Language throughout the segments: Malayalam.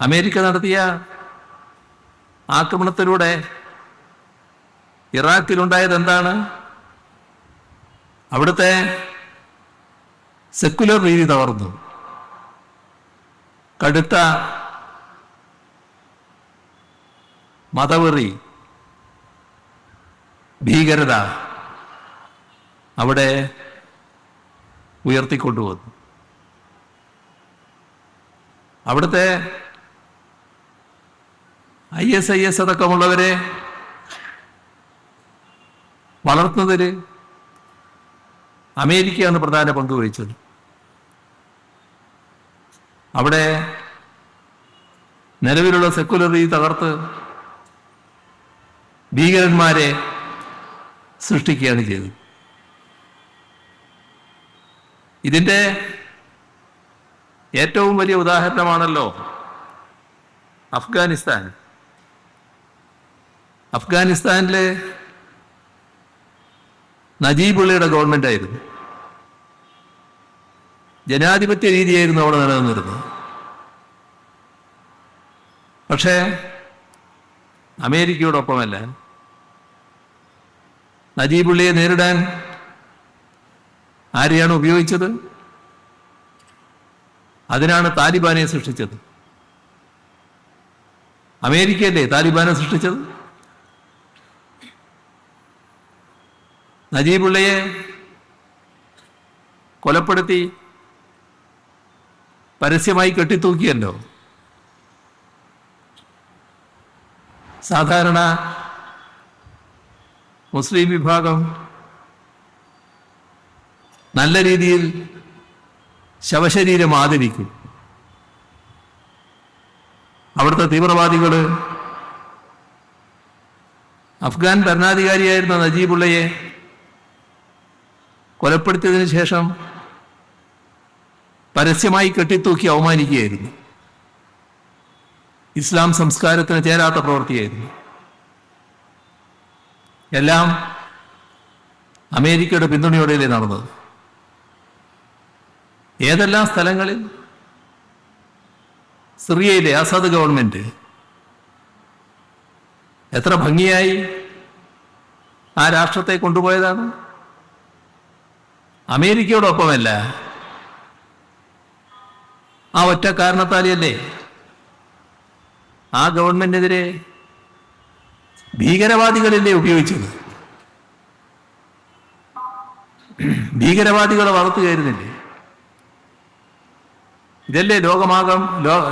അമേരിക്ക നടത്തിയ ആക്രമണത്തിലൂടെ ഇറാഖിലുണ്ടായത് എന്താണ്? അവിടുത്തെ സെക്കുലർ രീതി തകർന്നു. കടുത്ത മതവെറി, ഭീകരത അവിടെ ഉയർത്തിക്കൊണ്ടുവന്നു. അവിടുത്തെ ISIS അടക്കമുള്ളവരെ വളർത്തുന്നതിൽ അമേരിക്കയാണ് പ്രധാന പങ്ക് വഹിച്ചത്. അവിടെ നിലവിലുള്ള സെക്കുലർ രീതി തകർത്ത് ഭീകരന്മാരെ സൃഷ്ടിക്കുകയാണ് ചെയ്തത്. ഇതിൻ്റെ ഏറ്റവും വലിയ ഉദാഹരണമാണല്ലോ അഫ്ഗാനിസ്ഥാൻ. അഫ്ഗാനിസ്ഥാനിൽ നജീബുള്ളയുടെ ഗവൺമെന്റ് ആയിരുന്നു. ജനാധിപത്യ രീതിയായിരുന്നു അവിടെ നിലനിന്നിരുന്നത്. പക്ഷേ അമേരിക്കയോടൊപ്പമല്ല. നജീബുള്ളയെ നേരിടാൻ ആരെയാണ് ഉപയോഗിച്ചത്? അതിനാണ് താലിബാനെ സൃഷ്ടിച്ചത്. അമേരിക്കയല്ലേ താലിബാനെ സൃഷ്ടിച്ചത്? നജീബുള്ളയെ കൊലപ്പെടുത്തി പരസ്യമായി കെട്ടിത്തൂക്കിയല്ലോ. സാധാരണ മുസ്ലിം വിഭാഗം നല്ല രീതിയിൽ ശവശരീരം ആദരിക്കും. അവിടുത്തെ തീവ്രവാദികൾ അഫ്ഗാൻ ഭരണാധികാരിയായിരുന്ന നജീബുള്ളയെ കൊലപ്പെടുത്തിയതിനു ശേഷം പരസ്യമായി കെട്ടിത്തൂക്കി അവമാനിക്കുകയായിരുന്നു. ഇസ്ലാം സംസ്കാരത്തിന് ചേരാത്ത പ്രവൃത്തിയായിരുന്നു. എല്ലാം അമേരിക്കയുടെ പിന്തുണയോടെയല്ലേ നടന്നത്. ഏതെല്ലാം സ്ഥലങ്ങളിൽ? സിറിയയിലെ അസദ് ഗവൺമെന്റ് എത്ര ഭംഗിയായി ആ രാഷ്ട്രത്തെ കൊണ്ടുപോയതാണ്. അമേരിക്കയോടൊപ്പമല്ല, ആ ഒറ്റ കാരണത്താലല്ലേ ആ ഗവൺമെന്റിനെതിരെ ഭീകരവാദികളല്ലേ ഉപയോഗിച്ചത്. ഭീകരവാദികളെ വളർത്തുകയായിരുന്നില്ലേ. ഇതല്ലേ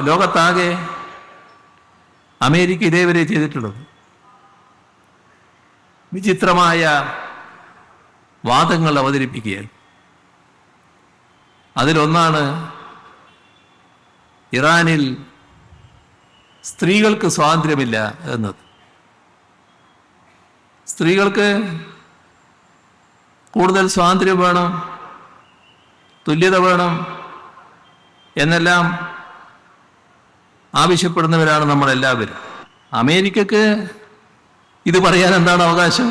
ലോകത്താകെ അമേരിക്ക ഇതേവരെ ചെയ്തിട്ടുള്ളത്. വിചിത്രമായ വാദങ്ങൾ അവതരിപ്പിക്കുകയാണ്. അതിലൊന്നാണ് ഇറാനിൽ സ്ത്രീകൾക്ക് സ്വാതന്ത്ര്യമില്ല എന്നത്. സ്ത്രീകൾക്ക് കൂടുതൽ സ്വാതന്ത്ര്യം വേണം, തുല്യത വേണം എന്നെല്ലാം ആവശ്യപ്പെടുന്നവരാണ് നമ്മളെല്ലാവരും. അമേരിക്കക്ക് ഇത് പറയാൻ എന്താണ് അവകാശം?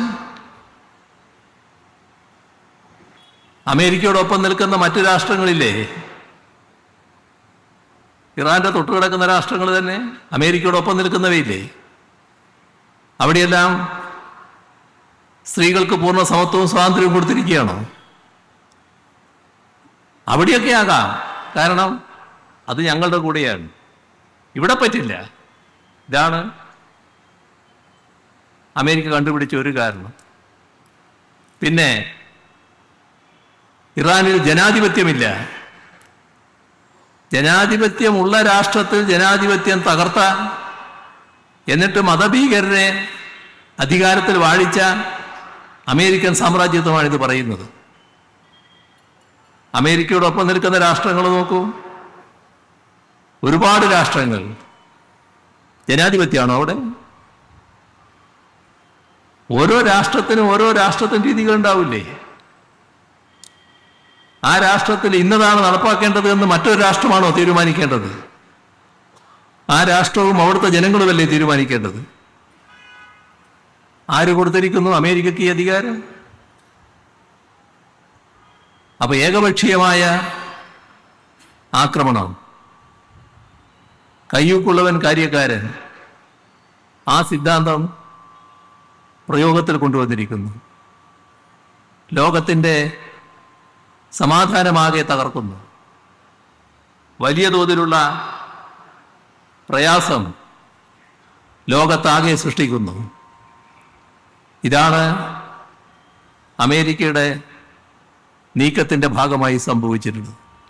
അമേരിക്കയോടൊപ്പം നിൽക്കുന്ന മറ്റു രാഷ്ട്രങ്ങളില്ലേ? ഇറാന്റെ തൊട്ടുകിടക്കുന്ന രാഷ്ട്രങ്ങൾ തന്നെ അമേരിക്കയോടൊപ്പം നിൽക്കുന്നവയില്ലേ? അവിടെയെല്ലാം സ്ത്രീകൾക്ക് പൂർണ്ണ സമത്വവും സ്വാതന്ത്ര്യവും കൊടുത്തിരിക്കുകയാണോ? അവിടെയൊക്കെ ആകാം, കാരണം അത് ഞങ്ങളുടെ കൂടെയാണ്. ഇവിടെ പറ്റില്ല. ഇതാണ് അമേരിക്ക കണ്ടുപിടിച്ച ഒരു കാരണം. പിന്നെ ഇറാനിൽ ജനാധിപത്യമില്ല. ജനാധിപത്യമുള്ള രാഷ്ട്രത്തിൽ ജനാധിപത്യം തകർത്ത, എന്നിട്ട് മതഭീകരരെ അധികാരത്തിൽ വാഴിച്ച അമേരിക്കൻ സാമ്രാജ്യത്വമാണിത് പറയുന്നത്. അമേരിക്കയോടൊപ്പം നിൽക്കുന്ന രാഷ്ട്രങ്ങൾ നോക്കൂ. ഒരുപാട് രാഷ്ട്രങ്ങൾ. ജനാധിപത്യമാണോ അവിടെ? ഓരോ രാഷ്ട്രത്തിനും ഓരോ രാഷ്ട്രത്തിന് രീതികൾ ഉണ്ടാവില്ലേ? ആ രാഷ്ട്രത്തിൽ ഇന്നതാണ് നടപ്പാക്കേണ്ടത് എന്ന് മറ്റൊരു രാഷ്ട്രമാണോ തീരുമാനിക്കേണ്ടത്? ആ രാഷ്ട്രവും അവിടുത്തെ ജനങ്ങളുമല്ലേ തീരുമാനിക്കേണ്ടത്? ആര് കൊടുത്തിരിക്കുന്നു അമേരിക്കയ്ക്ക് ഈ അധികാരം? അപ്പൊ ഏകപക്ഷീയമായ ആക്രമണം കയ്യൂക്കുള്ളവൻ കാര്യക്കാരൻ, ആ സിദ്ധാന്തം പ്രയോഗത്തിൽ കൊണ്ടുവന്നിരിക്കുന്നു. ലോകത്തിൻ്റെ സമാധാനമാകെ തകർക്കുന്നു. വലിയ തോതിലുള്ള പ്രയാസം ലോകത്താകെ സൃഷ്ടിക്കുന്നു. ഇതാണ് അമേരിക്കയുടെ നീക്കത്തിൻ്റെ ഭാഗമായി സംഭവിച്ചിട്ടുള്ളത്.